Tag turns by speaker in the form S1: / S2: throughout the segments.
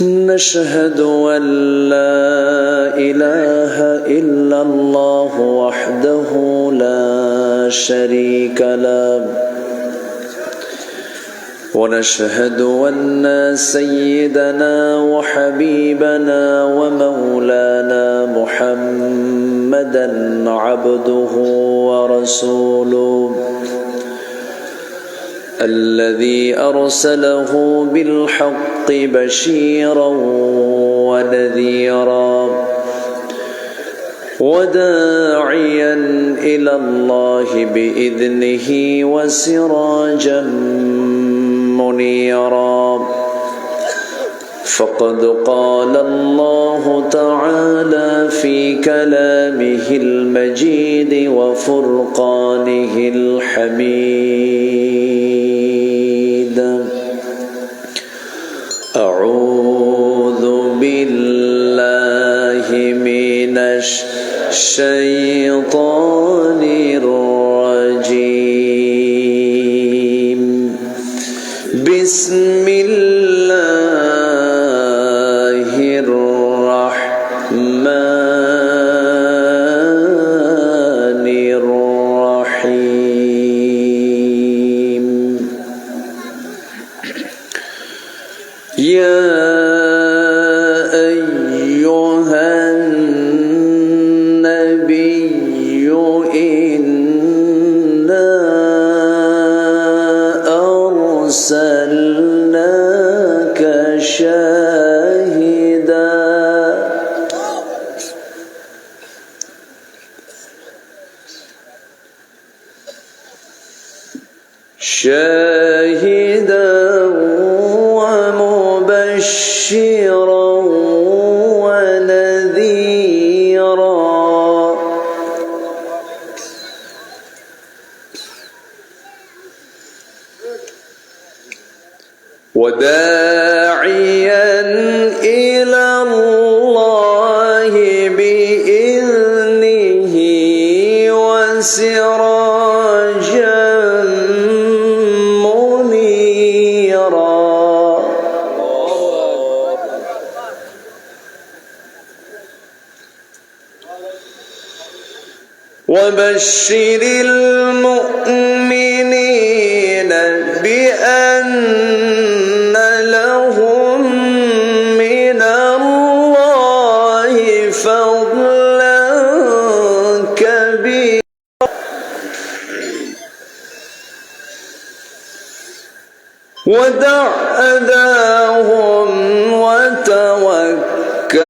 S1: نشهد أن لا إله إلا الله وحده لا شريك له ونشهد أن سيدنا وحبيبنا ومولانا محمدا عبده ورسوله الذي أرسله بالحق بشيرا ونذيرا وداعيا إلى الله بإذنه وسراجا منيرا فقد قال الله تعالى في كلامه المجيد وفرقانه الحميد أعوذ بالله من الشيطان الرجيم بسم الله الرحمن الرحيم يا أيها النبي إنا أرسلناك شاهدا ومبشرا ونذيرا وداعيا إلى الله بإذنه وسراجا وبشر المؤمنين بأن لهم من الله فضلا كبيرا ودع أذاهم وتوكل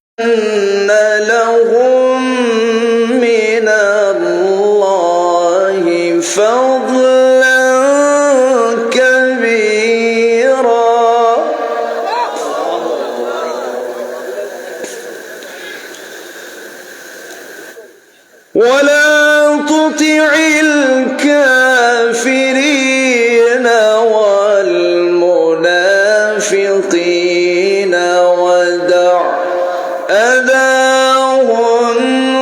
S1: لهم من الله فضلا كبيرا ولا تطع الكافرين والمنافقين ودع أذاهم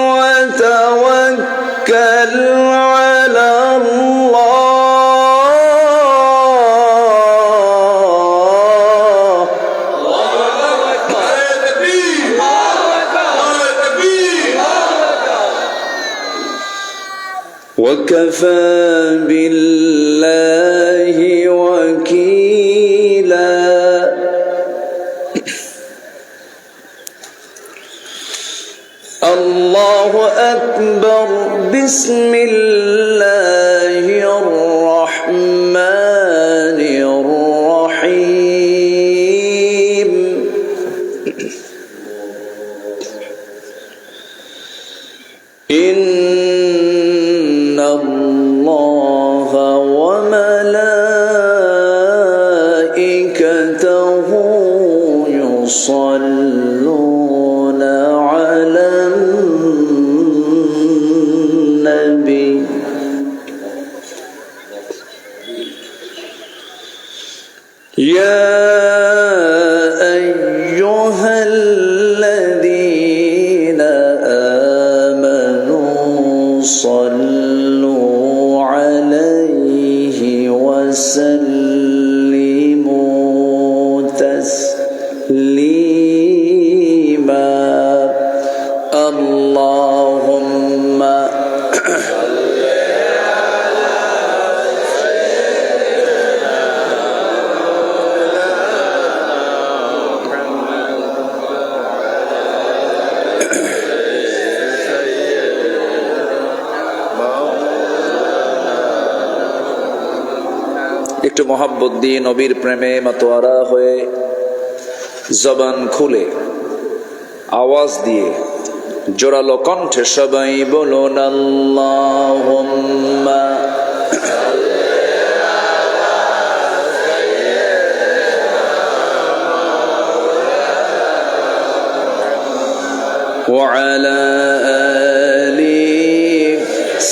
S1: وتوكل على الله وكفى بالله وكيلا الله أكبر بسم الله الرحمن الرحيم إن الله وملائكته يصلون على النبي يا أيها الذين آمنوا صلوا عليه وسلموا تسليما تسليما اللهم একটু মহব্বত দিয়ে নবীর প্রেমে মাতোয়ারা হয়ে জবান খুলে আওয়াজ দিয়ে জোরালো কণ্ঠে সবাই বলুন আল্লাহুম্মা ওয়া আলা আলি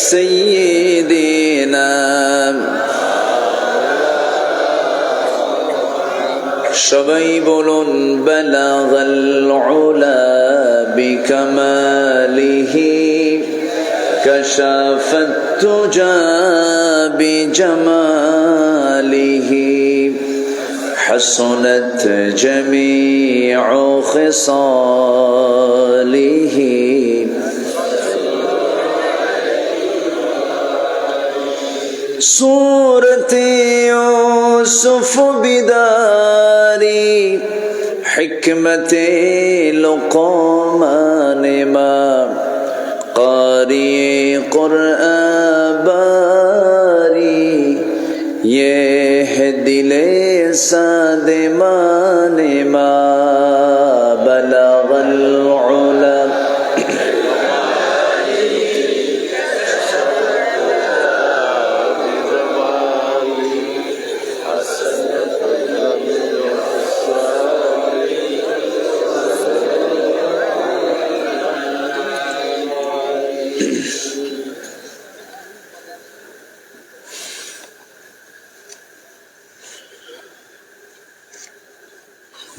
S1: সাইয়্যিদিনা সবাই বলুন বালাগাল উলা বিকামালিহি কাশাফাত তুজা বিজামালিহি হাসনাত জামিউ খিসালিহি सूरते यूसुफ बिदारी हिकमते लुक़मान मा कारी कुरआन बारी ये है दिले सादे माने मा बलगल उला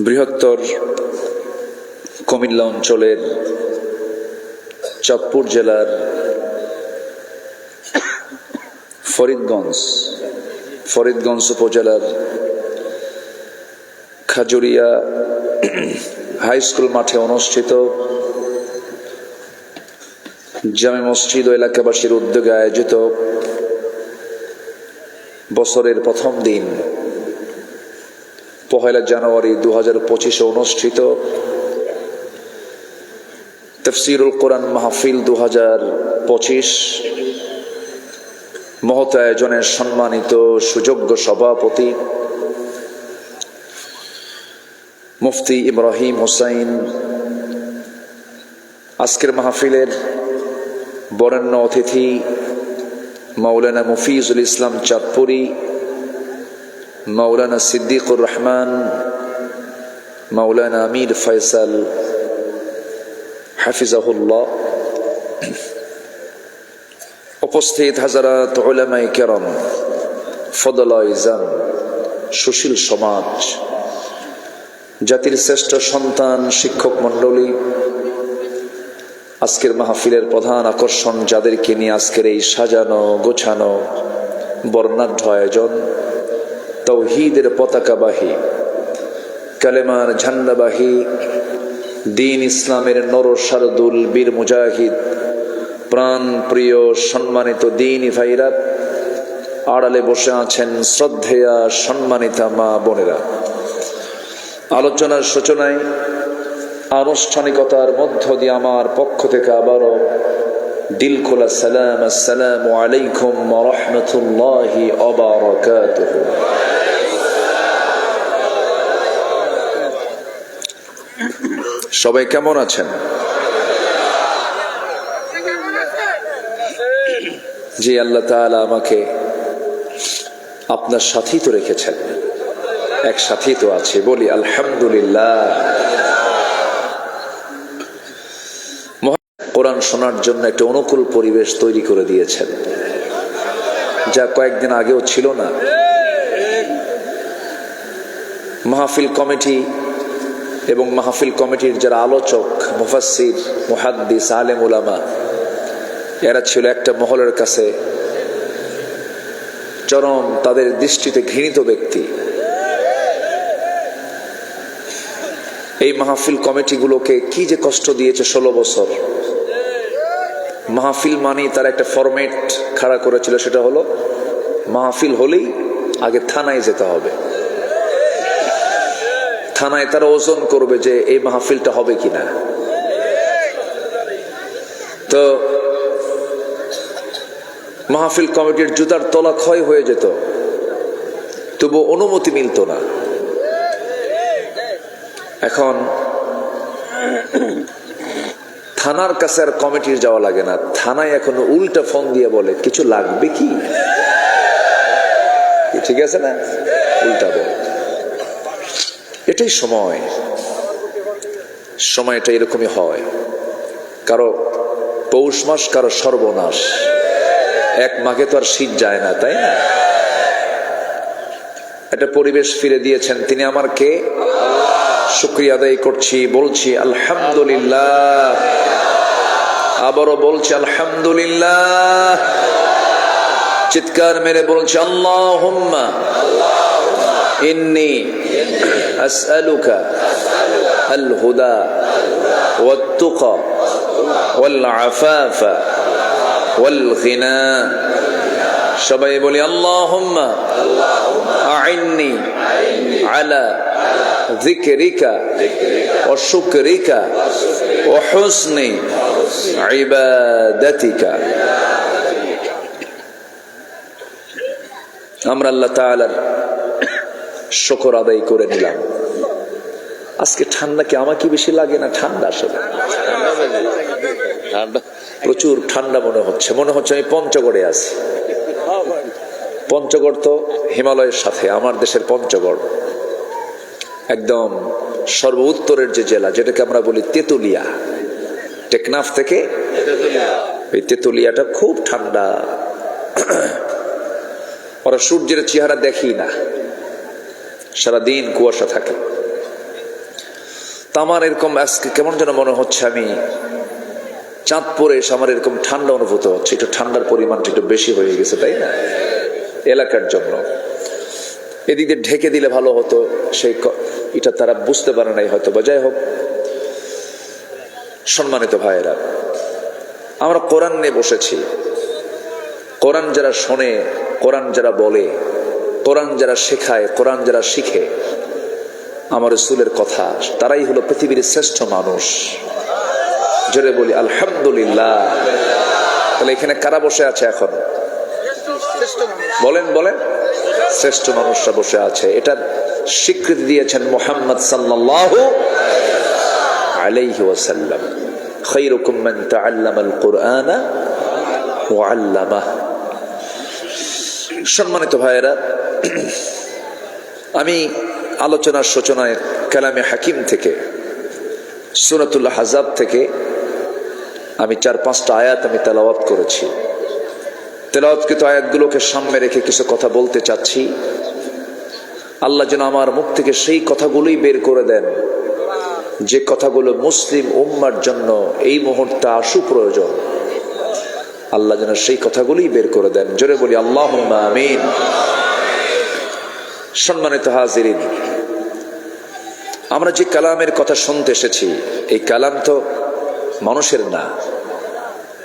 S1: বৃহত্তর কুমিল্লা অঞ্চলের চাঁদপুর জেলার ফরিদগঞ্জ উপজেলার খাজুরিয়া হাই স্কুল মাঠে অনুষ্ঠিত জামে মসজিদ ও এলাকাবাসীর উদ্যোগে আয়োজিত বছরের প্রথম দিন 1 জানুয়ারি 2025 অনুষ্ঠিত তাফসীরুল কোরআন মাহফিল 2025 মহৎ আয়োজনের সম্মানিত সুযোগ্য সভাপতি মুফতি ইব্রাহিম হুসাইন, আজকের মাহফিলের বরেণ্য অতিথি মাওলানা মুফিজুল ইসলাম চাঁদপুরি, মাওলানা সিদ্দিকুর রহমান, মাওলানা আমির ফয়সাল হাফিজাহুল্লাহ, উপস্থিত হাজারাত উলামায়ে কেরাম, ফদলায়ে ইজাম, সুশীল সমাজ, জাতির শ্রেষ্ঠ সন্তান, শিক্ষক মণ্ডলী, আজকের মাহফিলের প্রধান আকর্ষণ যাদেরকে নিয়ে আজকের এই সাজানো গোছানো বর্ণাঢ্য আয়োজন, তাওহীদের পতাকাবাহী, কালেমার ঝান্ডাবাহী, দ্বীন ইসলামের নর শারদুল বীর মুজাহিদ, প্রাণ প্রিয় সম্মানিত দ্বীনি ভাইরা, আড়ালে বসে আছেন শ্রদ্ধেয়া সম্মানিতা মা বোনেরা। আলোচনার সূচনায় আনুষ্ঠানিকতার মধ্য দিয়ে আমার পক্ষ থেকে আবারও দিল খোলা সালাম, আসসালামু আলাইকুম ওয়া রাহমাতুল্লাহি ওয়া বারাকাতুহু। সবাই কেমন আছেন? জি, আল্লাহ তাআলা আমাকে আপনার সাথী তো রেখেছেন, এক সাথী তো আছে, বলি আলহামদুলিল্লাহ। কোরআন শোনার জন্য একটা অনুকূল পরিবেশ তৈরি করে দিয়েছেন, যা কয়েকদিন আগেও ছিল না। মাহফিল কমিটি এবং মাহফিল কমিটির যারা আলোচক, মুফাসসির, মুহাদ্দিস, আলেম উলামা, এরা ছিল একটা মহলের কাছে চরম তাদের দৃষ্টিতে ঘৃণিত ব্যক্তি। এই মাহফিল কমিটিগুলোকে কি যে কষ্ট দিয়েছে 16 বছর। মাহফিল মানে তার একটা ফরম্যাট খাড়া করেছিল, সেটা হলো মাহফিল হলেই আগে থানায় যেতে হবে, থানায় তারা ওজন করবে যে এই মাহফিলটা হবে কিনা। তো মাহফিল কমিটির জুতার তলা ক্ষয় হয়ে যেত, তবু অনুমতি মিলত না। এখন থানার কাছে আর কমিটির যাওয়া লাগে না, থানায় এখন উল্টা ফোন দিয়ে বলে কিছু লাগবে কি, ঠিক আছে না, উল্টা বলে। এটাই সময়টা এরকমই হয়। কারো পৌষ মাস, কারো সর্বনাশ। এক মাঘে তো আর শীত যায় না, তাই না? একটা পরিবেশ ফিরে দিয়েছেন তিনি আমার কে, শুকরিয়া আদায় করছি, বলছি আলহামদুলিল্লাহ, আবারও বলছি আলহামদুলিল্লাহ, চিৎকার মেরে বলছি আল্লাহুম্মা ইন্নী আসআলুকা আল হুদা ওয়াত তুকা ওয়াল আফাফা ওয়াল গিনা। সবাই বলি আল্লাহুম্মা আইন্নি আলা যিকরিকা ওয়া শুকরিকা ওয়া হুসনি ইবাদাতিকা। আমরা আল্লাহ তাআলার শুকর আদায় করে নিলাম। আজকে ঠান্ডা কি আমাকে বেশি লাগে না ঠান্ডা? আসলে প্রচুর ঠান্ডা মনে হচ্ছে আমি পঞ্চগড়ে আছি। পঞ্চগড় তো হিমালয়ের সাথে, আমার দেশের পঞ্চগড় একদম সর্ব উত্তরের যে জেলা, যেটাকে আমরা বলি তেতুলিয়া, টেকনাফ থেকে এই তেতুলিয়াটা খুব ঠান্ডা। ওরা সূর্যের চেহারা দেখি না, সারাদিন কুয়াশা থাকে। তা আমার এরকম আজকে কেমন যেন মনে হচ্ছে আমি চাঁদপুরে এসে আমার এরকম ঠান্ডা অনুভূত হচ্ছে। একটু ঠান্ডার পরিমাণটা একটু বেশি হয়ে গেছে, তাই না? এলাকার জন্য এদিকে ঢেকে দিলে ভালো হতো, সেই এটা তারা বুঝতে পারে নাই হয়তো, বা যাই হোক। সম্মানিত ভাইয়েরা, আমরা কোরআন নিয়ে বসেছি। কোরআন যারা শোনে, কোরআন যারা বলে, কোরআন যারা শেখায়, কোরআন যারা শিখে, আমার রাসূলের কথা, তারাই হলো পৃথিবীর শ্রেষ্ঠ মানুষ। জোরে বলি আলহামদুলিল্লাহ। তাহলে এখানে কারা বসে আছে এখন? বলেন বলেন, শ্রেষ্ঠ মানুষরা বসে আছে। এটার স্বীকৃতি দিয়েছেন মুহাম্মদ সাল্লাল্লাহু আলাইহি ওয়াসাল্লাম, খায়রুকুম মান তাআল্লামাল কুরআনা ওয়া আল্লামাহু। সম্মানিত ভাইয়েরা, আমি আলোচনার সূচনায় কালামে হাকিম থেকে, সূরাতুল আহজাব থেকে আমি 4-5টা আয়াত আমি তেলাওয়াত করেছি। তেলাওয়াতকৃত আয়াতগুলোকে সামনে রেখে কিছু কথা বলতে চাচ্ছি। আল্লাহ যেন আমার মুখ থেকে সেই কথাগুলোই বের করে দেন যে কথাগুলো মুসলিম উম্মার জন্য এই মুহূর্তে আশু প্রয়োজন। আল্লাহ যেন সেই কথাগুলোই বের করে দেন। জোরে বলি আল্লাহুম্মা আমিন। সম্মানিত হাজিরিন, আমরা যে কালামের কথা শুনতে এসেছি, এই কালাম তো মানুষের না।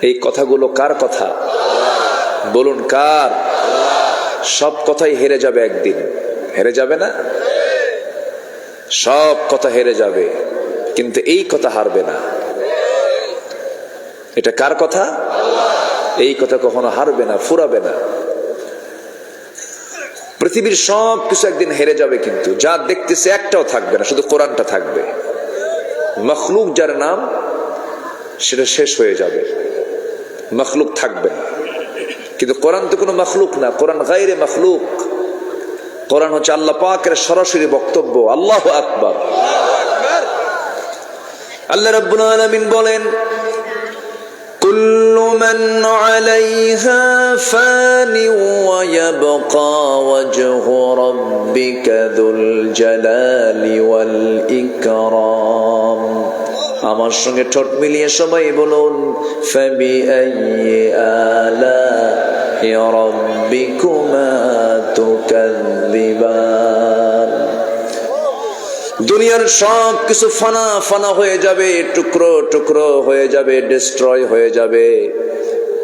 S1: এই কথাগুলো কার কথা? বলুন কার? সব কথাই হেরে যাবে একদিন, হেরে যাবে না? সব কথা হেরে যাবে, কিন্তু এই কথা হারবে না। এটা কার কথা? এই কথা কখনো হারবে না, ফুরাবে না। পৃথিবীর সব কিছু একদিন হেরে যাবে, কিন্তু যা দেখতেছে একটাও থাকবে না, শুধু কোরআনটা থাকবে। মখলুক যার নাম, সেটা শেষ হয়ে যাবে, মখলুক থাকবে না। কিন্তু কোরআন তো কোনো মখলুক না, কোরআন গায়রে মখলুক। কোরআন হচ্ছে আল্লাহ পাকের সরাসরি বক্তব্য। আল্লাহু আকবার। আল্লাহ রাব্বুল আলামিন বলেন, কুল্লু মান আলাইহা ফানি ওয়া ইয়াবকা ওয়াজহু রাব্বিকা যুল জালালি ওয়াল ইকরাম। আমার সঙ্গে ঠোঁট মিলিয়ে সবাই বলুন, ফাবিআইয়ি আলাই রাব্বিকুমা তুকাযযিবান। দুনিয়ার সব কিছু ফানা ফানা হয়ে যাবে, টুকরো টুকরো হয়ে যাবে, ডিস্ট্রয় হয়ে যাবে।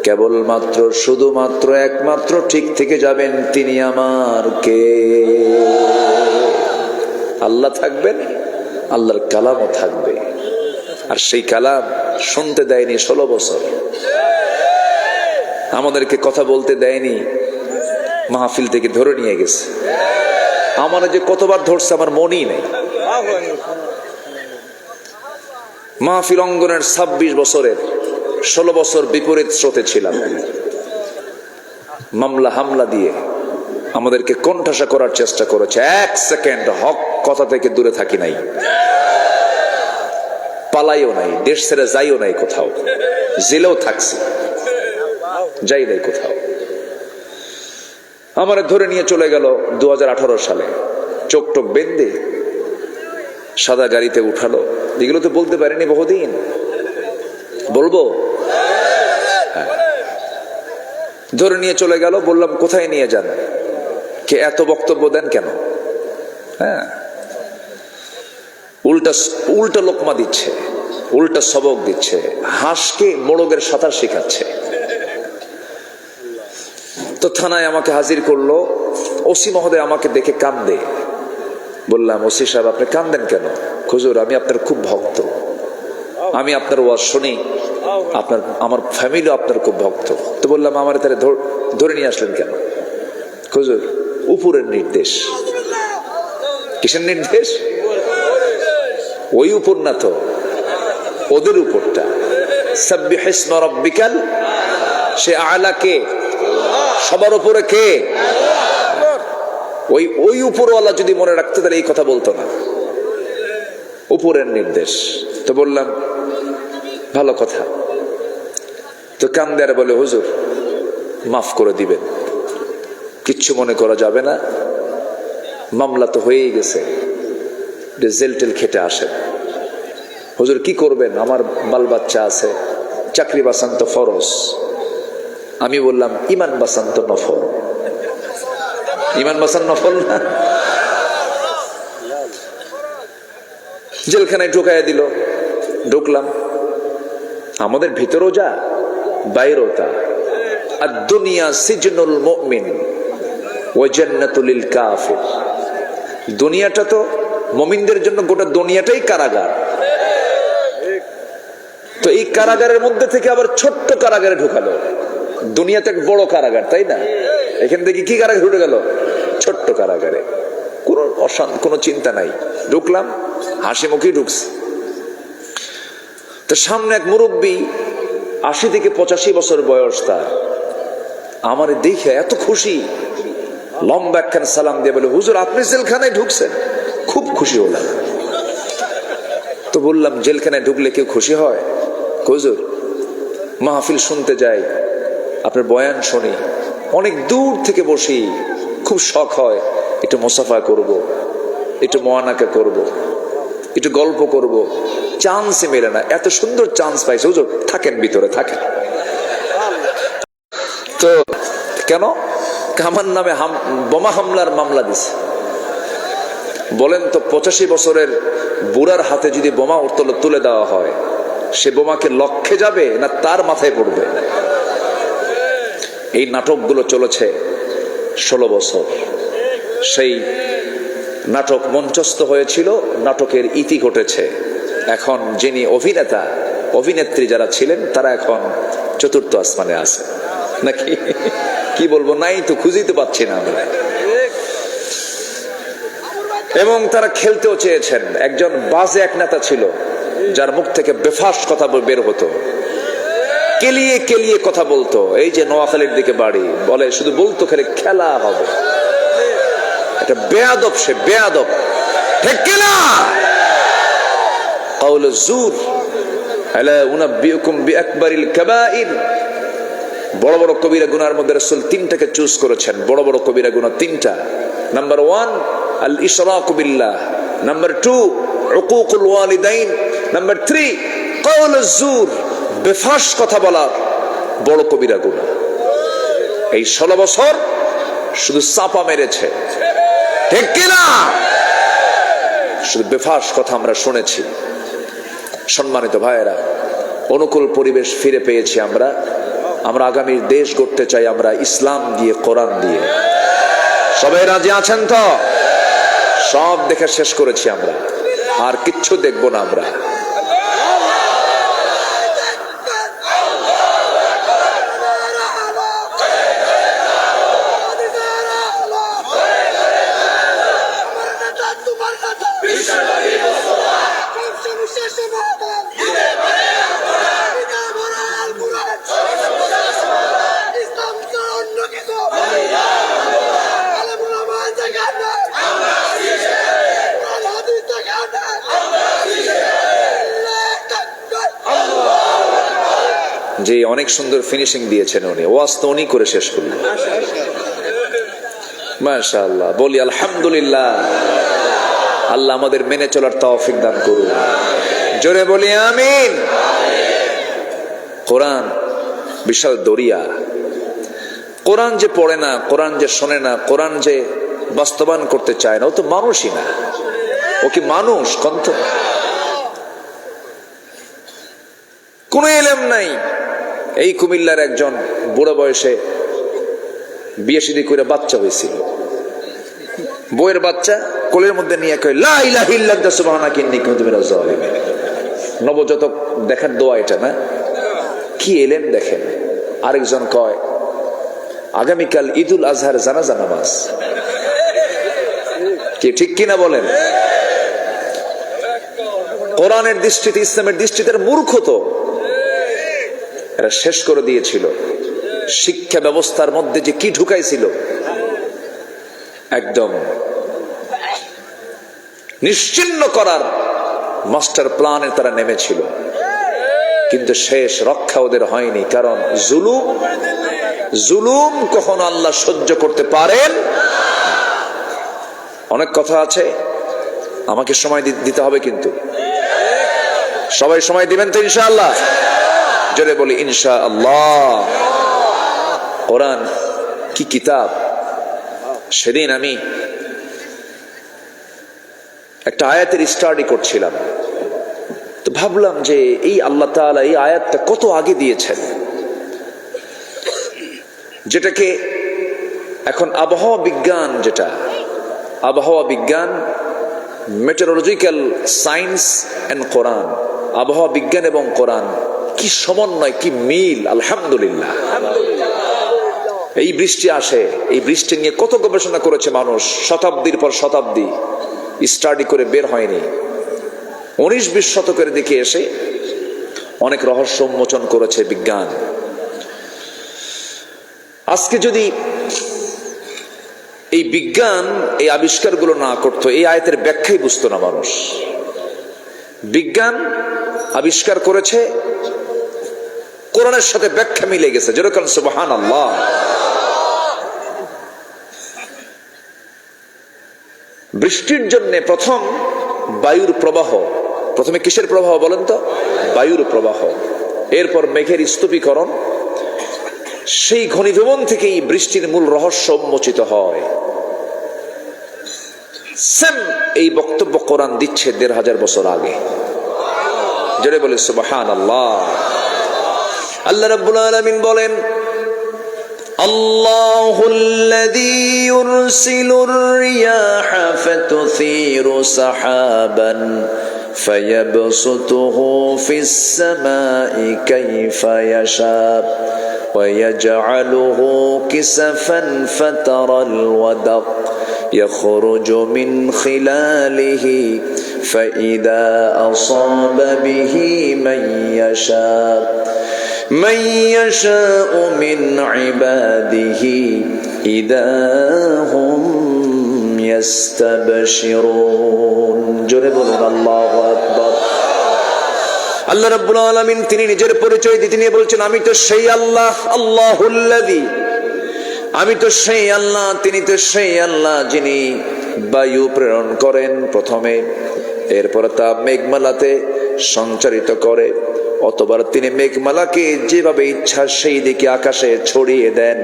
S1: কেবলমাত্র শুধুমাত্র একমাত্র ঠিক থেকে যাবেন তিনি আমার কে? আল্লাহ থাকবেন, আল্লাহর কালামও থাকবে। আর সেই কালাম শুনতে দেয়নি 16 বছর, আমাদেরকে কথা বলতে দেয়নি, মাহফিল থেকে ধরে নিয়ে গেছে। আমার যে কতবার ধরছে আমার মনেই নেই। মাহফিল অঙ্গনের 26 বছরের 16 বছর বিপরীত স্রোতে ছিলাম। মামলা হামলা দিয়ে আমাদেরকে কোণঠাসা করার চেষ্টা করেছে। 1 সেকেন্ড হক কথা থেকে দূরে থাকি নাই, পালাইও নাই, দেশ ছেড়ে যাইও নাই কোথাও, জেলেও থাকছি, যাই নাই কোথাও। আমার ধরে নিয়ে চলে গেল 2018 সালে, চোখ টোক বেঁধে সাদা গাড়িতে উঠালো। এগুলো তো বলতে পারিনি বহুদিন, বলবো? হ্যাঁ। ধরে নিয়ে চলে গেল। বললাম কোথায় নিয়ে যান? কে এত বক্তব্য দেন কেন? হ্যাঁ, উল্টা উল্টা লোকমা দিচ্ছে, উল্টা সবক দিচ্ছে, হাঁসকে মোড়গের সাঁতার শেখাচ্ছে। তো থানায় আমাকে হাজির করলো। ওসি মহোদয় আমাকে দেখে কান্দে। বললাম, ওসি সাহেব আপনি কান্দেন কেন? হুজুর আমি আপনার খুব ভক্ত, আমি আপনার ওয়াজ শুনি, আপনার আমার ফ্যামিলি আপনার খুব ভক্ত। তো বললাম আমার তাহলে ধরে নিয়ে আসলেন কেন? হুজুর উপরের নির্দেশ। কিসের নির্দেশ? ওই উপর না তো, ওদের উপরটা। সাব্বিহ ইসমা রাব্বিকাল, সে আলা কে? সবার উপরে কে? ওই উপরওয়ালা যদি মনে রাখতে তাহলে এই কথা বলতো না, উপরের নির্দেশ। তো বললাম ভালো কথা। তো কান্দে আর বলে, হুজুর মাফ করে দিবেন, কিচ্ছু মনে করা যাবে না, মামলা তো হয়েই গেছে, জেল টেল খেটে আসেন। হুজুর কি করবেন? আমার বাল বাচ্চা আছে, চাকরি বাঁচান তো ফরজ। আমি বললাম ইমান বাঁচান তো নফল। ইমান বাঁচান নফল না? জেলখানায় ঢুকাইয়া দিল। ঢুকলাম, আমাদের ভিতরও যা বাইরেও তা। আদ-দুনিয়া সিজনুল মুমিন ওয়া জান্নাতুল লিল কাফির। দুনিয়াটা তো মুমিনদের জন্য গোটা দুনিয়াটাই কারাগার। তো এই কারাগারের মধ্যে থেকে আবার ছোট্ট কারাগারে ঢুকালো। দুনিয়াতে এক বড় কারাগার, তাই না? এখান থেকে কি কারাগারে ঢুকে গেল? ছোট্ট কারাগারে। কোনো চিন্তা নাই। ঢুকলাম, হাসি মুখে ঢুকছি। তো সামনে এক মুরব্বী, 80 থেকে 85 বছর বয়স তার। আমার দেখে এত খুশি, লম্বা একখান সালাম দিয়ে বলে, হুজুর আপনি জেলখানায় ঢুকছেন? খুব খুশি হলাম। তো বললাম জেলখানায় ঢুকলে কেউ খুশি হয়? হুজুর মাহফিল শুনতে যাই, আপনার বয়ান শুনি, অনেক দূর থেকে বসি, খুব শখ হয় একটু মুসাফা করব, একটু মোয়ানাকা করব, একটু গল্প করব, চান্সই মেলে না। এত সুন্দর চান্স পাইছে, হুজুর থাকেন ভিতরে থাকেন। তো কেন? আমার নামে বোমা হামলার মামলা দিছে। বলেন তো 85 বছরের বুড়ার হাতে যদি বোমা তুলে দেওয়া হয়, সে বোমাকে লক্ষ্যে যাবে না তার মাথায় পড়বে? এই নাটকগুলো চলেছে 16 বছর। সেই নাটক মঞ্চস্থ হয়েছিল, নাটকের ইতি ঘটেছে। এখন যিনি অভিনেতা অভিনেত্রী যারা ছিলেন তারা এখন চতুর্থ আসমানে আছে নাকি? কি বলবো, নাই তো, খুঁজিতে পাচ্ছি না আমরা। এবং তারা খেলতেও চেয়েছেন। একজন বাজে এক নেতা ছিল, যার মুখ থেকে বেফাস কথা বের হতো, কেলিয়ে কেলিয়ে কথা বলতো। এই যে নোয়াখালীর দিকে বাড়ি, বলে শুধু বলতো খালি খেলা হবে। এটা বেয়াদব, সে বেয়াদব, ঠিক কিনা? কাউল জুর, আলা উনাব্বিউকুম বিআকবারিল কাবাইর। বড় বড় কবিরা গুনার মধ্যে রাসূল 3টাকে চুজ করেছেন। বড় বড় কবিরা গুনাহ 3টা। নাম্বার 1 আল ইশরাক বিল্লাহ, নাম্বার 2 উকুকুল ওয়ালিদাইন, নাম্বার 3 কাউল জুর, বেফাস কথা বলা বড় কবিরা গুনাহ। এই 16 বছর শুধু চাপা মেরেছে, ঠিক কিনা? শুধু বেফাস কথা আমরা শুনেছি। সম্মানিত ভাইয়েরা, অনুকূল পরিবেশ ফিরে পেয়েছি আমরা। আমরা আগামীর দেশ গড়তে চাই আমরা ইসলাম দিয়ে, কোরআন দিয়ে। সবাই রাজি আছেন তো? সব দেখে শেষ করেছি আমরা, আর কিচ্ছু দেখবো না আমরা। যে অনেক সুন্দর ফিনিশিং দিয়েছেন উনি, ওয়াজ তো উনি করে শেষ করলেন। মাশাআল্লাহ, বলি আলহামদুলিল্লাহ। আল্লাহ আমাদের মেনে চলার তৌফিক দান করুন, জোরে বলি আমিন। কোরআন বিশাল দরিয়া। কোরআন যে পড়ে না, কোরআন যে শোনে না, কোরআন যে বাস্তবায়ন করতে চায় না, ও তো মানুষই না। ও কি মানুষ? কন্ত কোন ইলম নাই। এই কুমিল্লার একজন বুড়ো বয়সে বিয়ে শাদী করে বাচ্চা হয়েছিল। বইয়ের বাচ্চা কোলের মধ্যে নিয়ে কয় লা ইলাহা ইল্লাল্লাহ সুবহানাকা ইন্নী কুনতু মিনাজ জালিমিন। নবজাতক দেখার দোয়া এটা না? কি এলেন দেখেন। আরেকজন কয় আগামীকাল ঈদুল আজহার জানাজা নামাজ। কি ঠিক কিনা বলেন? কোরআনের দৃষ্টিতে, ইসলামের দৃষ্টিতে মূর্খ তো। এরা শেষ করে দিয়েছিল। শিক্ষা ব্যবস্থার মধ্যে যে কি ঢুকাইছিল, একদম নিশ্চিহ্ন করার মাস্টার প্ল্যানে তারা নেমেছিল, কিন্তু শেষ রক্ষা ওদের হয়নি। কারণ জুলুম কখনো আল্লাহ সহ্য করতে পারেন। অনেক কথা আছে, আমাকে সময় দিতে হবে, কিন্তু সবাই সময় দিবেন তো ইনশাআল্লাহ? জোরে বলি ইনশাআল্লাহ। কোরআন কি কিতাব। সেদিন আমি একটা আয়াতের স্টাডি করছিলাম, তো ভাবলাম যে এই আল্লাহ তাআলা এই আয়াতটা কত আগে দিয়েছেন, যেটাকে এখন আবহাওয়া বিজ্ঞান, যেটা আবহাওয়া বিজ্ঞান, মেটেরোলজিক্যাল সায়েন্স এন্ড কোরআন, আবহাওয়া বিজ্ঞান এবং কোরআন কি সমন্বয়, কি মিল! আলহামদুলিল্লাহ। এই বৃষ্টি আসে, এই বৃষ্টি নিয়ে কত গবেষণা করেছে মানুষ, শতাব্দীর পর শতাব্দী স্টাডি করে বের হয়নি। 19-20 শতকের দিকে এসে অনেক রহস্য উন্মোচন করেছে বিজ্ঞান। আজকে যদি এই বিজ্ঞান এই আবিষ্কারগুলো না করতো, এই আয়াতের ব্যাখ্যাই বুঝতো না মানুষ। বিজ্ঞান আবিষ্কার করেছে, কোরআনের সাথে ব্যাখ্যা মিলে গেছে, যেরকম সুবহানাল্লাহ। বৃষ্টির জন্য প্রথম বায়ুর প্রবাহ, প্রথমে কিসের প্রবাহ বলেন তো? বায়ুর প্রবাহ। এরপর মেঘের স্তূপীকরণ। সেই ঘনীভবন থেকেই বৃষ্টির মূল রহস্য উন্মোচিত হয়। সেম এই বক্তব্য কোরআন দিচ্ছে 1500 বছর আগে। জোরে বলে সুবহানাল্লাহ। আল্লাহ রাব্বুল আলামিন বলেন, আল্লাহুল্লাযী ইউরসিলুর রিয়াহা ফাতুসীরু সাহাবান ফায়াবসুতুহু ফিস সামাই কাইফা ইয়াশা ওয়ায়াজআলুহু কিসাফান ফাতারাল ওয়াদাক يخرج من خلاله فإذا أصاب به من يشاء من عباده إذا هم يستبشرون جربوا الله أكبر। আল্লাহ রাব্বুল আলামিন তিনি নিজের পরিচয় দিতে নিয়ে বলছেন, আমি তো সেই আল্লাহ, আল্লাহুল্লাযী, আমি তো সেই আল্লাহ, তিনি তো সেই আল্লাহ যিনি বায়ু প্রেরণ করেন প্রথমে, এরপর তা মেঘমালাতে সঞ্চারিত করে, অতবার তিনি মেঘমালাকে যেভাবে ইচ্ছা সেই দিকে আকাশে ছড়িয়ে দেন,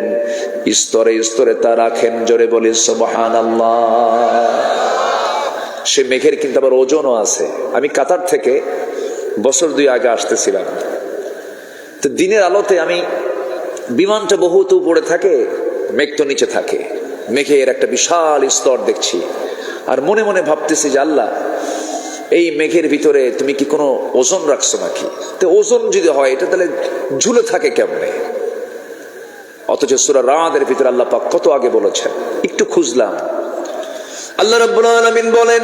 S1: স্তরে স্তরে তা রাখেন। জোরে বলি সুবহানাল্লাহ। সে মেঘের কিন্তু আবার ওজনও আছে। আমি কাতার থেকে বছর 2 আগে আসতেছিলাম, তো দিনের আলোতে আমি বিমানটা বহুত উপরে থাকে, মেঘ তো নিচে থাকে, মেঘের একটা বিশাল স্তর দেখছি। আর মনে মনে ভাবতেছি যে আল্লাহ, এই মেঘের ভিতরে তুমি কি কোনো ওজন রাখছো নাকি? তো ওজন যদি হয় এটা তাহলে ঝুলে থাকে কেমনে? অথচ সূরা রাদের ভিতরে আল্লাহ পাক কত আগে বলেছেন, একটু খুঁজলাম। আল্লাহ রাব্বুল আলামিন বলেন,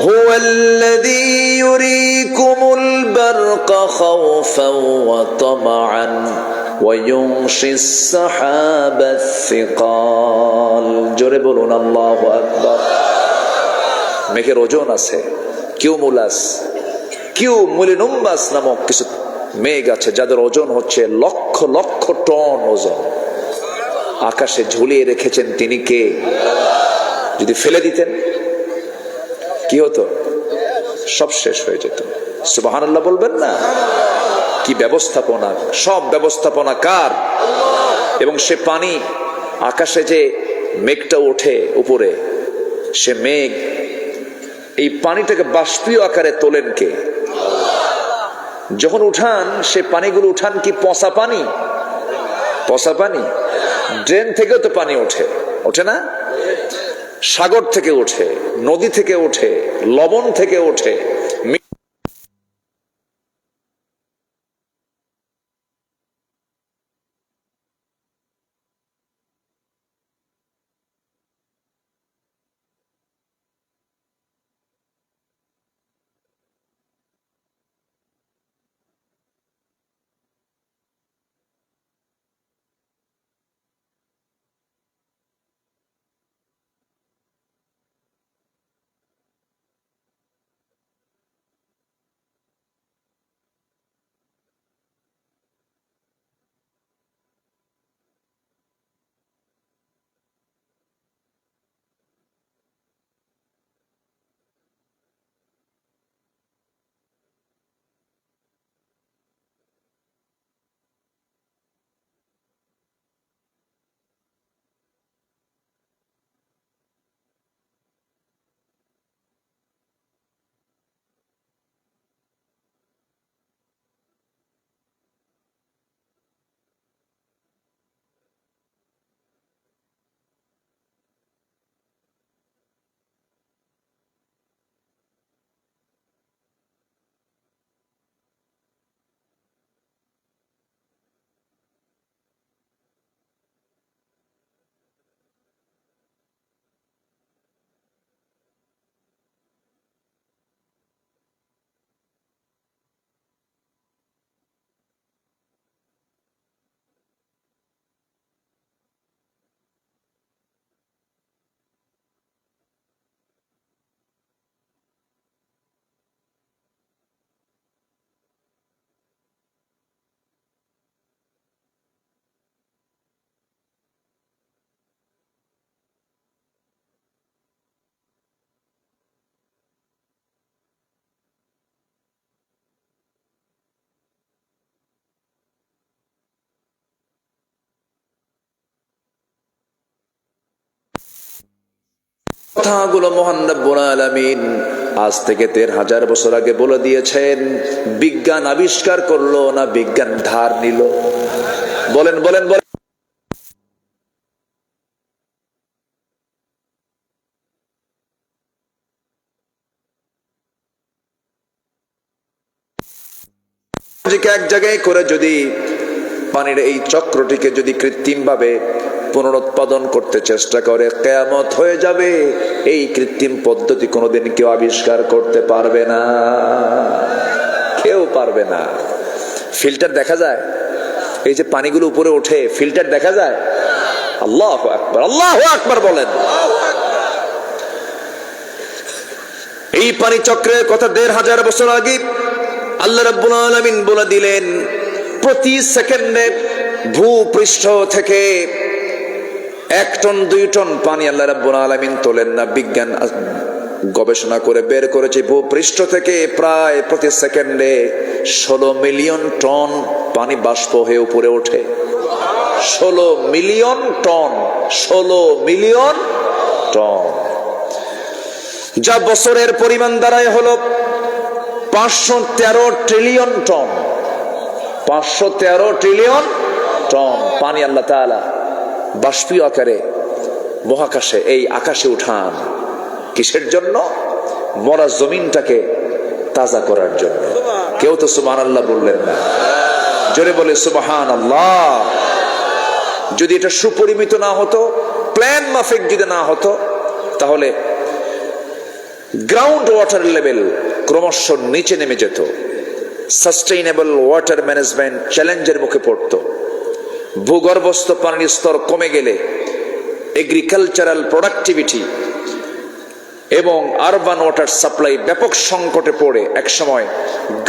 S1: হুয়াল্লাযী ইউরীকুমুল বারকা খাওফান ওয়া তামআন ওয়া ইউনশিস সাহাবাস সিকাল। জোরে বলুন আল্লাহু আকবার। মেঘের ওজন আছে, কিউমুলাস, কিউমুলিনুম্বাস নামক কিছু মেঘ আছে যাদের ওজন হচ্ছে লক্ষ লক্ষ টন ওজন। আকাশে ঝুলিয়ে রেখেছেন তিনি কে? যদি ফেলে দিতেন কি হতো? সব শেষ হয়ে যেত। সুবহানাল্লাহ বলবেন না? কি ব্যবস্থাপনা, সব ব্যবস্থাপনা কার? এবং সে পানি, আকাশে যে মেঘটা ওঠে উপরে, সে মেঘ এই পানিটাকে বাষ্পীয় আকারে তোলেন কে? যখন উঠান, সে পানিগুলো উঠান কি পচা পানি? পচা পানি। ড্রেন থেকেও তো পানি ওঠে, ওঠে না? সাগর থেকে ওঠে, নদী থেকে ওঠে, লবণ থেকে ওঠে। কথাগুলো মহান রব্বুল আলামিন আজ থেকে ১৩,০০০ বছর আগে বলে দিয়েছেন। বিজ্ঞান আবিষ্কার করলো না বিজ্ঞান ধার নিল? বলেন বলেন বলেন। এক জায়গায় করে যদি পানির এই চক্রটিকে যদি কৃত্রিম ভাবে পুনরুৎপাদন করতে চেষ্টা করে, কিয়ামত হয়ে যাবে। এই কৃত্রিম পদ্ধতি কোনোদিন কেউ আবিষ্কার করতে পারবে না, কেউ পারবে না। ফিল্টার দেখা যায়, এই যে পানিগুলো উপরে ওঠে, ফিল্টার দেখা যায়? আল্লাহু আকবার, আল্লাহু আকবার বলেন। এই পানি চক্রের কথা ১৫০০ বছর আগে আল্লাহ রাব্বুল আলামিন বলে দিলেন। প্রতি সেকেন্ডে ভূপৃষ্ঠ থেকে 1 টন 2 টন পানি আল্লাহ রাব্বুল আলামিন তোলেন না। বিজ্ঞান গবেষণা করে বের করেছে ভূপৃষ্ঠ থেকে প্রায় প্রতি সেকেন্ডে 16 মিলিয়ন টন পানি বাষ্প হয়ে উপরে ওঠে। 16 মিলিয়ন টন, 16 মিলিয়ন টন। যা বছরের পরিমাণ দাঁড়ায় হলো 513 ট্রিলিয়ন টন। 513 ট্রিলিয়ন টন পানি আল্লাহ তাআলা বাষ্পীয় আকারে মহাকাশে, এই আকাশে উঠান। কিসের জন্য? মরা জমিনটাকে তাজা করার জন্য। কেউ তো সুবহানাল্লাহ বললেন না। জোরে বলে সুবহানাল্লাহ। যদি এটা সুপরিমিত না হতো, প্ল্যান মাফিক যদি না হতো, তাহলে গ্রাউন্ড ওয়াটার লেভেল ক্রমশ নিচে নেমে যেত। সাস্টেইনেবল ওয়াটার ম্যানেজমেন্ট চ্যালেঞ্জের মুখে পড়ত। ভূগর্ভস্থ পানির স্তর কমে গেলে এগ্রিকালচারাল প্রোডাক্টিভিটি এবং আরবান ওয়াটার সাপ্লাই ব্যাপক সংকটে পড়ে একসময়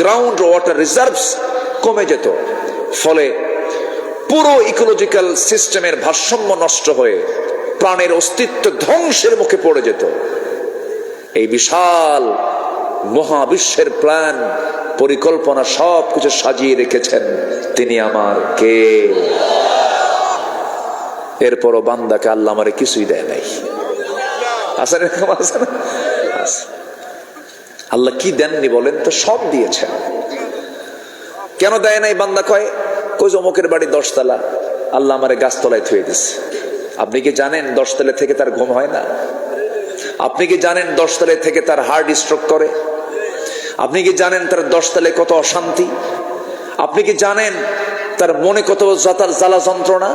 S1: গ্রাউন্ড ওয়াটার রিজার্ভস কমে যেত। ফলে পুরো ইকোলজিক্যাল সিস্টেমের ভারসাম্য নষ্ট হয়ে প্রাণের অস্তিত্ব ধ্বংসের মুখে পড়ে যেত। এই বিশাল মহাবিশ্বের প্ল্যান পরিকল্পনা সবকিছু সাজিয়ে রেখেছেন তিনি আমার কে। এরপরও বান্দাকে আল্লাহ আমারে কিছুই দেয় নাই। আছে এরকম আছে না? আল্লাহ কি দেননি বলেন তো? সব দিয়েছেন। কেন দেয় নাই? বান্দা কয় অমুকের বাড়ি 10 তলা, আল্লাহ আমারে গাছতলায় থুয়ে দিচ্ছে। আপনি কি জানেন 10 তলা থেকে তার ঘুম হয় না? আপনি কি জানেন 10 তলায় থেকে তার হার্ট স্ট্রোক করে? আপনি কি জানেন তার 10 তলায় কত অশান্তি? আপনি কি জানেন তার মনে কত জ্বালা যন্ত্রণা?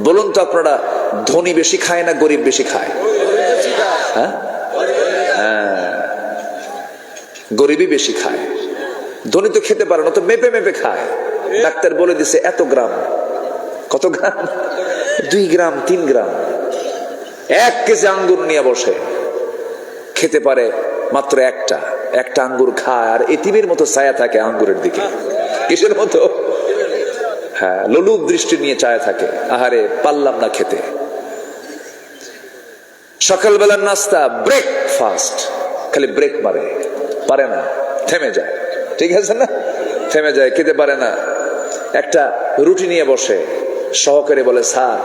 S1: বলুন তো আপনারা, ধনী বেশি খায় না গরিব বেশি খায়? হ্যাঁ, গরিবই বেশি খায়। ধনী তো খেতে পারে না, তো মেপে মেপে খায়। ডাক্তার বলে দিছে এত গ্রাম। কত গ্রাম? 2 গ্রাম 3 গ্রাম। 1 কেজি আঙ্গুর নিয়ে বসে, খেতে পারে মাত্র একটা আঙ্গুর খায়, আর এতিমের মতো ছায়া থাকে আঙ্গুরের দিকে। কিসের মতো? হ্যাঁ, লোলুপ দৃষ্টি নিয়ে চায় থাকে, আহারে পারলাম না খেতে। সকালবেলার নাস্তা ব্রেকফাস্ট, খালি ব্রেক মারে, পারে না, থেমে যায়। ঠিক আছে না? থেমে যায়, খেতে পারে না। একটা রুটি নিয়ে বসে, সহকারী বলে স্যার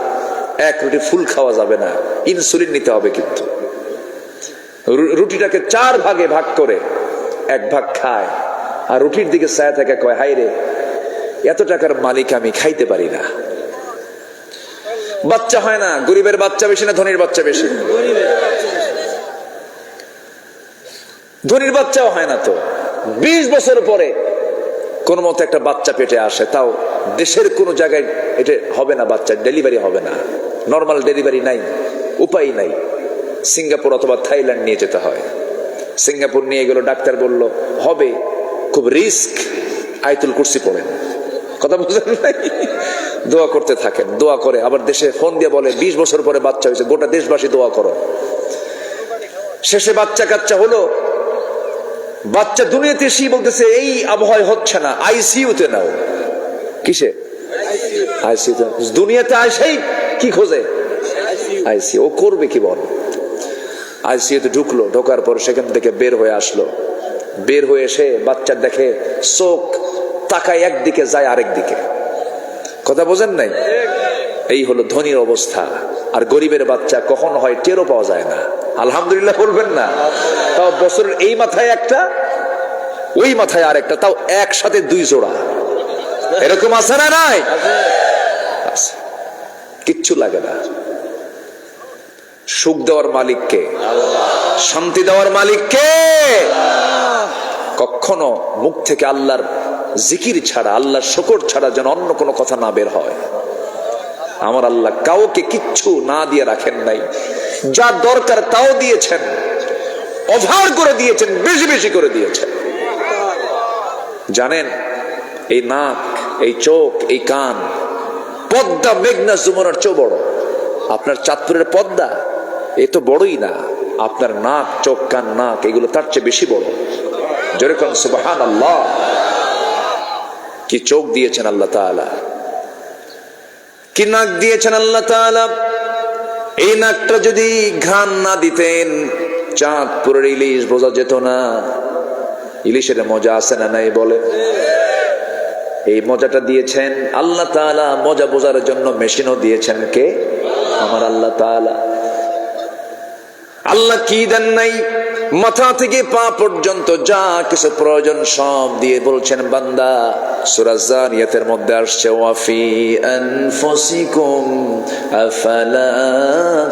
S1: 1 রুটি ফুল খাওয়া যাবে না, ইনসুলিন নিতে হবে। কিন্তু রুটিটাকে 4 ভাগে ভাগ করে 1 ভাগ খায়, আর রুটির দিকে ছায়া থাকে, কয় হাই রে, এত টাকার মালিক আমি, খাইতে পারি না। বাচ্চা হয় না। গরিবের বাচ্চা বেশি না ধনীর বাচ্চা বেশি? ধনীর বাচ্চাও হয় না। তো 20 বছর পরে কোন মতে একটা বাচ্চা পেটে আসে, তাও দেশের কোন জায়গায় এটা হবে না, বাচ্চা ডেলিভারি হবে না, নর্মাল ডেলিভারি নাই, উপায় নাই। সিঙ্গাপুর অথবা থাইল্যান্ড নিয়ে যেতে হয়। সিঙ্গাপুর নিয়ে গেল, ডাক্তার বলল হবে, খুব রিস্ক, আয়াতুল কুরসি পড়েন। কথা বুঝলেন নাই? দোয়া করতে থাকেন, দোয়া করে আবার দেশে ফোন দিয়ে বলে 20 বছর পরে বাচ্চা হয়েছে, গোটা দেশবাসী দোয়া করো। শেষে বাচ্চা কাচ্চা হলো, বাচ্চা দুনিয়াতে এসেই বলতেছে এই আবহাওয়া হচ্ছে না, আইসিইউতে নাও। কিসে? আইসিইউতে। দুনিয়াতে আসেই কি খোঁজে? আইসিইউ। ও করবে কি বল? আইসিইউতে ঢুকলো, ঢোকার পর সেখান থেকে বের হয়ে আসলো। বের হয়ে এসে বাচ্চা দেখে চোখ তাকায় একদিকে, যায় আরেক দিকে। কথা বোঝেন নাই? এই হলো ধনীর অবস্থা। আর গরিবের বাচ্চা কখন হয় টেরও পাওয়া যায় না। আলহামদুলিল্লাহ বলবেন না? তাও বছরের এই মাথায় একটা, ওই মাথায় আরেকটা, তাও একসাথে 2 জোড়া। এরকম আছে না? নাই? কিচ্ছু লাগে না। সুখ দেওয়ার মালিক কে? শান্তি দেওয়ার মালিক কে? কখনো মুখ থেকে আল্লাহর জিকির ছাড়া, আল্লাহর শুকর ছাড়া যেন অন্য কোনো কথা না বের হয়। আমার আল্লাহ কাউকে কিচ্ছু না দিয়ে রাখেন নাই। যা দরকার তাও দিয়েছেন, ওভার করে দিয়েছেন, বেশি বেশি করে দিয়েছেন। জানেন, এই নাক, এই চোখ, এই কান, পদ্মা মেঘনা যমুনার চেয়ে বড়। আপনার চাঁদপুরের পদ্মা এ তো বড়ই না, আপনার নাক, চোখ, কান, নাক এগুলো তার চেয়ে বেশি বড়। যেরকম সুবহানাল্লাহ। কি চোখ দিয়েছেন আল্লাহ তাআলা, কি নাক দিয়েছেন আল্লাহ তাআলা। এই নাকটা যদি ঘ্রাণ না দিতেন, চাঁদপুরের ইলিশ বোঝা যেত না। ইলিশের মজা আছে না নাই বলে? এই মজাটা দিয়েছেন আল্লাহ তাআলা। মজা বোঝার জন্য মেশিনও দিয়েছেন কে? আমার আল্লাহ তাআলা। আল্লাহ কি দেন নাই? মাথা থেকে পা পর্যন্ত যা কিছু প্রয়োজন সব দিয়ে বলছেন বান্দা। সূরা জারিয়াতের মধ্যে আসছে ওয়াফি আনফুসিকুম আফালা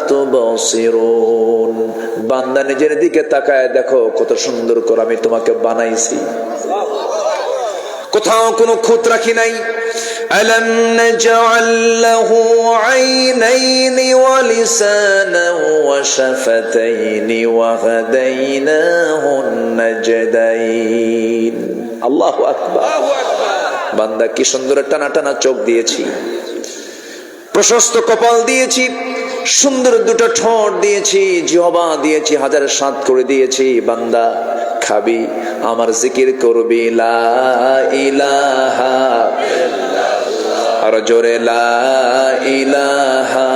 S1: তুবসিরুন। বান্দা নিজের দিকে তাকায় দেখো কত সুন্দর করে আমি তোমাকে বানাইছি, কোথাও কোনো খুঁত রাখি নাই। ألم نجعل له عينين ولسانا وشفتين وهديناه النجدين الله أكبر। বান্দা কি সুন্দর টানা টানা চোখ দিয়েছি, প্রশস্ত কপাল দিয়েছি, সুন্দর দুটো ঠোঁট দিয়েছি, জিহ্বা দিয়েছি, হাজার সাত করে দিয়েছি। বান্দা খাবি, আমার জিকির করবি, লা ইলাহা আর জোরে লা ইলাহা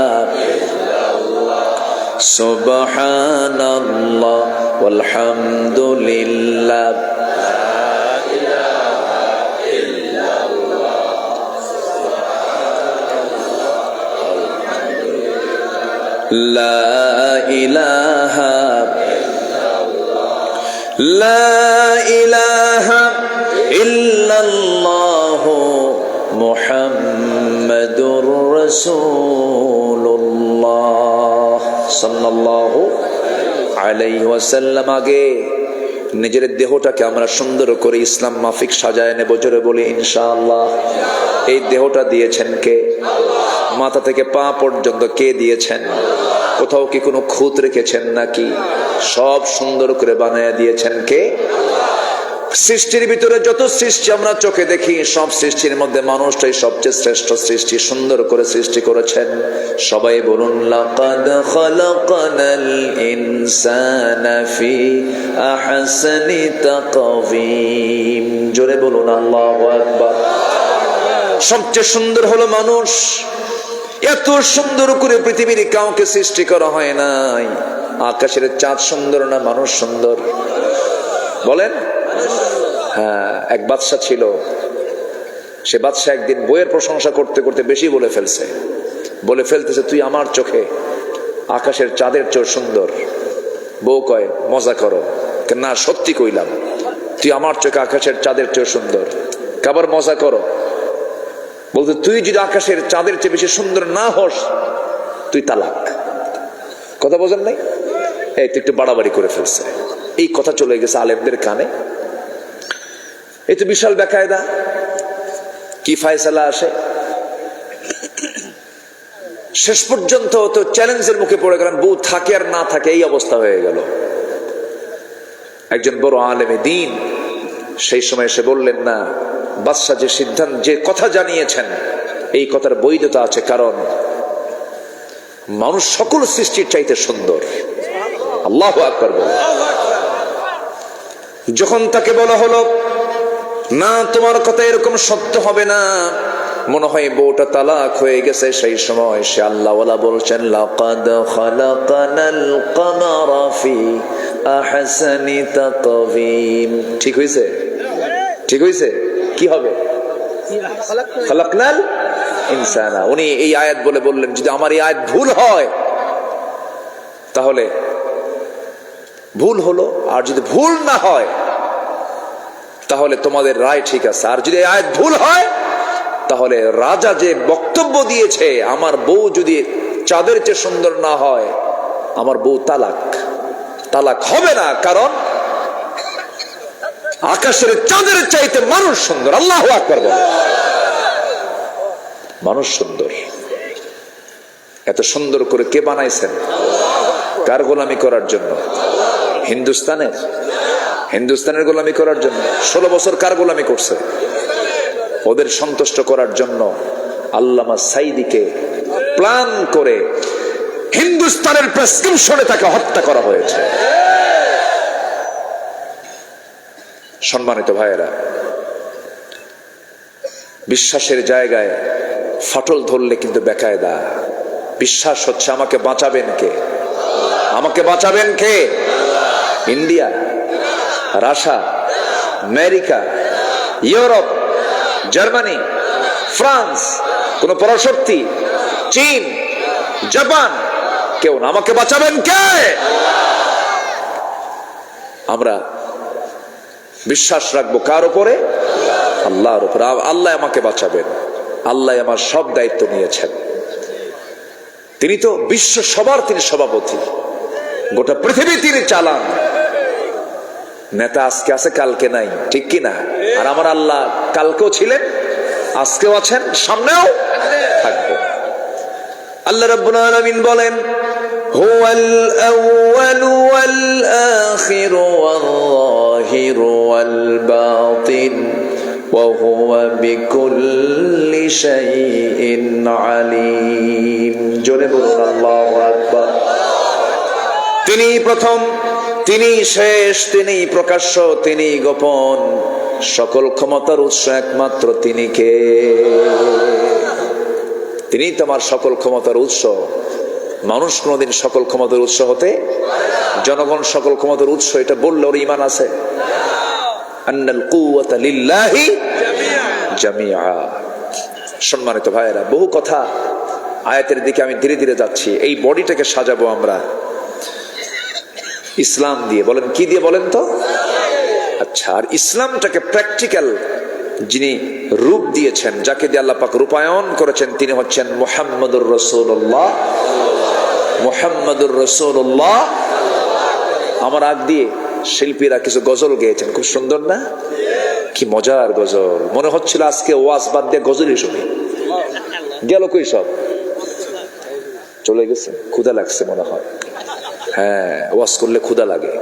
S1: সুবহানাল্লাহ ওয়ালহামদুলিল্লাহ লা ইলাহা ইল্লাল্লাহ মুহাম্মাদুর রাসূলুল্লাহ সাল্লাল্লাহু আলাইহি ওয়াসাল্লাম। আগে নিজের দেহটাকে আমরা সুন্দর করে ইসলাম মাফিক সাজায় নেব, জোরে বলি ইনশাআল্লাহ। এই দেহটা দিয়েছেন কে? মাথা থেকে পা পর্যন্ত কে দিয়েছেন? কোথাও কি কোনো খুঁত রেখেছেন নাকি? সব সুন্দর করে বানায়া দিয়েছেন কে? সৃষ্টির ভিতরে যত সৃষ্টি আমরা চোখে দেখি, সব সৃষ্টির মধ্যে মানুষটাই সবচেয়ে শ্রেষ্ঠ সৃষ্টি, সুন্দর করে সৃষ্টি করেছেন। সবাই বলুন লাকাদ খালাকানাল ইনসানা ফি আহসানি তাকওয়িম, জোরে বলুন আল্লাহু আকবার। সবচেয়ে সুন্দর হলো মানুষ। এত সুন্দর করে পৃথিবীর কাউকে সৃষ্টি করা হয় নাই। আকাশের চাঁদ সুন্দর না মানুষ সুন্দর? বলেন। হ্যাঁ, এক বাদশা ছিল। সে বাদশা একদিন বইয়ের প্রশংসা করতে করতে বেশি বলে ফেলতেছে তুই আমার চোখে আকাশের চাঁদের চেয়ে সুন্দর। বউ কয় মজা করো, না সত্যি কইলাম, তুই আমার চোখে আকাশের চাঁদের চেয়ে সুন্দর। কাবার মজা করো, বলতে তুই যদি আকাশের চাঁদের চেয়ে বেশি সুন্দর না হস তুই তালাক। কথা বোঝেন নাই? এই তো একটু বাড়াবাড়ি করে ফেলছে। এই কথা চলে গেছে আলেমদের কানে। এই তো বিশাল বেকায়দা। কি ফায়সালা আসে? শেষ পর্যন্ত তো চ্যালেঞ্জের মুখে পড়ে গেলেন, বউ থাকে আর না থাকে এই অবস্থা হয়ে গেল। একজন বড় আলেমে দ্বীন সেই সময় এসে বললেন, না, বাদশা যে সিদ্ধান্ত, যে কথা জানিয়েছেন এই কথার বৈধতা আছে, কারণ মানুষ সকল সৃষ্টির চাইতে সুন্দর। আল্লাহু আকবার বলে। যখন তাকে বলা হলো না তোমার কথা এরকম সত্য হবে না, মনে হয় বউটা তালাক হয়ে গেছে, সেই সময় সে আল্লাহওয়ালা বলছেন লাকাদ খালাকানাল কামারা ফি আহসানি তাকওয়িম। ঠিক হইছে? ঠিক হইছে? কি হবে? খালাকনাল ইনসানা। উনি এই আয়াত বলে বললেন যদি আমার এই আয়াত ভুল হয় তাহলে ভুল হলো, আর যদি ভুল না হয় তাহলে তোমাদের রায় ঠিক আছে, আর যদি আয়াত ভুল হয় তাহলে রাজা যে বক্তব্য দিয়েছে আমার বউ যদি চাঁদের চেয়ে সুন্দর না হয় আমার বউ তালাক হবে না, কারণ আকাশের চাঁদের চাইতে মানুষ সুন্দর। আল্লাহু আকবার বলে। মানুষ সুন্দর। এত সুন্দর করে কে বানাইছেন? কার গোলামি করার জন্য? হিন্দুস্তানের গোলামি করার জন্য। 16 বছর কার গোলামি করছে? ওদের সন্তুষ্ট করার জন্য আল্লামা সাইদিকে প্ল্যান করে হিন্দুস্তানের প্রেসক্রিপশনে তাকে হত্যা করা হয়েছে। সম্মানিত ভাইয়েরা, বিশ্বাসের জায়গায় ফাটল ধরলে কিন্তু বেকায়দা। বিশ্বাস হচ্ছে আমাকে বাঁচাবেন কে? আমাকে বাঁচাবেন কে? India, Russia, America, Europe, Germany, France, কোন পরাশক্তি, চীন, জাপান, কেউ না। আমাকে বাঁচাবেন কে? আমরা বিশ্বাস রাখবো কার উপরে? আল্লাহর উপরে। আল্লাহ আমাকে বাঁচাবেন, আল্লাহ আমার সব দায়িত্ব নিয়েছেন। তিনি তো বিশ্ব সবার তিনি সভাপতি, গোটা পৃথিবী তিনি চালান। নেতা আজকে আছে কালকে নাই, ঠিক কি না? আর আমার আল্লাহ কালকেও ছিলেন, আজকেও আছেন, সামনেও থাকবে। আল্লাহ রাব্বুল আলামিন বলেন, হুয়াল আউয়ালু ওয়াল আখিরু ওয়াল যাহিরু ওয়াল বাতিন ওয়া হুয়া বিকুল্লি শাইইন আলীম। জোরে বলুন আল্লাহু আকবার। তিনি প্রথম, তিনি শেষ, তিনি প্রকাশ্য, তিনি গোপন। সকল ক্ষমতার উৎস একমাত্র তিনি কে? তিনি তোমার সকল ক্ষমতার উৎস। মানুষ কোনদিন সকল ক্ষমতার উৎস হতে, জনগণ সকল ক্ষমতার উৎস এটা বললে ওর ঈমান আছে? আন্নাল কুওয়াতা লিল্লাহি জামিআ। সম্মানিত ভাইয়েরা, বহু কথা আয়াতের দিকে আমি ধীরে ধীরে যাচ্ছি। এই বডিটাকে সাজাবো আমরা ইসলাম দিয়ে। বলেন কি দিয়ে বলেন তো? আচ্ছা, আর ইসলামটাকে প্র্যাকটিক্যাল যিনি রূপ দিয়েছেন, যাকে দিয়ে আল্লাহ পাক রূপায়ণ করেছেন, তিনি হচ্ছেন মুহাম্মদুর রাসূলুল্লাহ। মুহাম্মদুর রাসূলুল্লাহ। আমার আগ দিয়ে শিল্পীরা কিছু গজল গেয়েছেন, খুব সুন্দর না? কি মজার গজল! মনে হচ্ছিল আজকে ওয়াজ বাদ দিয়ে গজলই শুনি। গেল কই সব? চলে গেছে, ক্ষুধা লাগছে মনে হয়। হ্যাঁ, ওয়াজ করলে ক্ষুধা লাগে।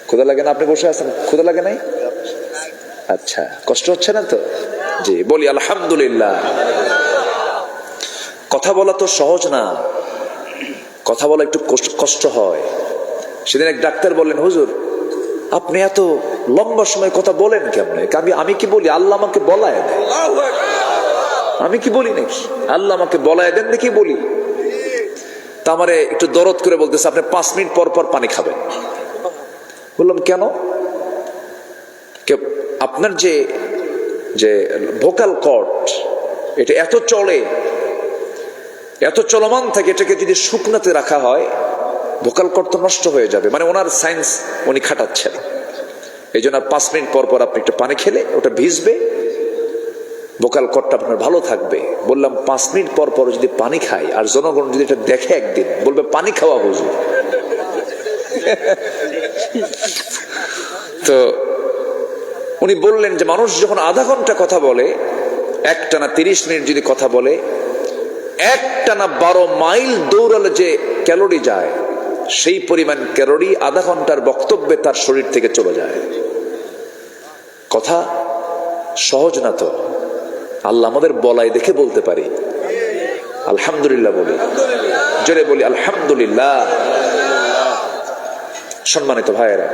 S1: ক্ষুধা লাগে না? আপনি বসে আছেন, ক্ষুধা লাগে নাই? আচ্ছা, কষ্ট হচ্ছে না তো? জি, বলি আলহামদুলিল্লাহ। কথা বলা তো সহজ না, কথা বলা একটু কষ্ট হয়। সেদিন এক ডাক্তার বললেন, হুজুর আপনি এত লম্বা সময় কথা বলেন কেমনে? আমি কি বলি? আল্লাহ আমাকে বলায় দেয়। আমি কি বলি নাকি? আল্লাহ আমাকে বলায় দেন দেখি বলি। তা আমারে একটু দরদ করে বলতেছে, আপনি 5 মিনিট পর পর পানি খাবেন। বললাম কেন? আপনার যে যে ভোকাল কর্ড, এটা এত চলে, এত চলমান থাকে, এটাকে যদি শুকনাতে রাখা হয় ভোকাল কর্ড তো নষ্ট হয়ে যাবে। মানে ওনার সায়েন্স উনি খাটাচ্ছেন। এই জন্য 5 মিনিট পর পর আপনি একটু পানি খেলে ওটা ভিজবে, ভোকাল কর্ডটা আপনার ভালো থাকবে। বললাম 5 মিনিট পর পর যদি পানি খাই, আর জনগণ যদি এটা দেখে একদিন, বলবে পানি খাওয়া হুজুর। তো উনি বললেন যে মানুষ যখন আধা ঘন্টা কথা বলে, একটানা 30 মিনিট যদি কথা বলে, একটানা 12 মাইল দৌড়ালে যে ক্যালোরি যায়, সেই পরিমাণ ক্যালোরি আধা ঘন্টার বক্তব্যে তার শরীর থেকে চলে যায়। কথা সহজ না তো। আল্লাহ আমাদের বলাই দেখে বলতে পারি। আলহামদুলিল্লাহ বলি, জোরে বলি আলহামদুলিল্লাহ। সম্মানিত ভাইয়েরা,